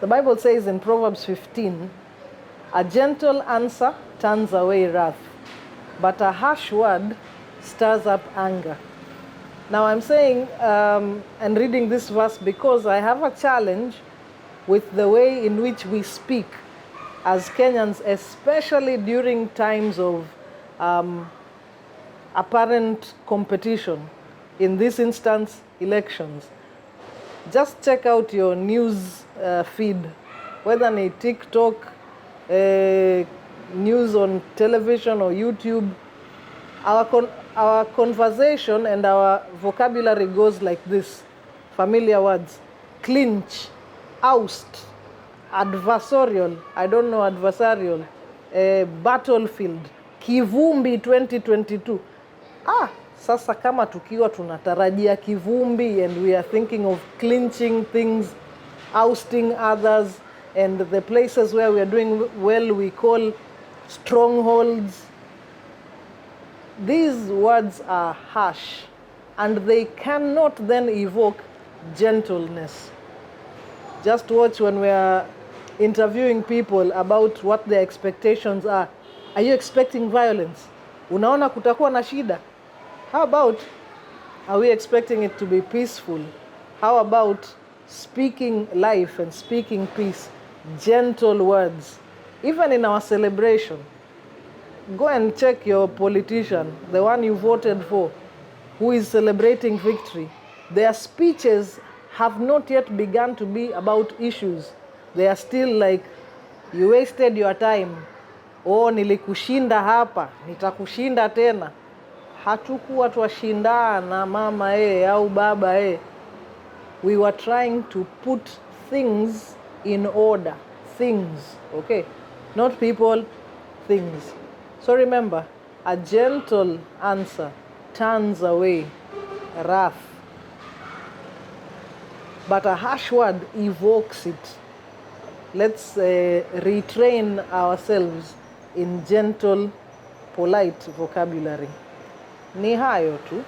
The Bible says in Proverbs 15, a gentle answer turns away wrath, but a harsh word stirs up anger. Now I'm saying and reading this verse because I have a challenge with the way in which we speak as Kenyans, especially during times of apparent competition, in this instance, elections. Just check out your news feed, whether ni TikTok, news on television or YouTube. Our conversation and our vocabulary goes like this. Familiar words: clinch, oust, adversarial, I don't know adversarial, battlefield, kivumbi 2022. Sasa kama tukiwa tunatarajia kivumbi and we are thinking of clinching things, ousting others, and the places where we are doing well we call strongholds. These words are harsh and they cannot then evoke gentleness. Just watch when we are interviewing people about what their expectations are. Are you expecting violence? Unaona kutakuwa na shida? How about, are we expecting it to be peaceful? How about speaking life and speaking peace? Gentle words. Even in our celebration, go and check your politician, the one you voted for, who is celebrating victory. Their speeches have not yet begun to be about issues. They are still like, you wasted your time. Oh, nilikushinda hapa, nitakushinda tena. Hatukuwa twashindana mama au baba We were trying to put things in order. Things, okay? Not people, things. So remember, a gentle answer turns away wrath, but a harsh word evokes it. Let's retrain ourselves in gentle, polite vocabulary. Ni hayo tu.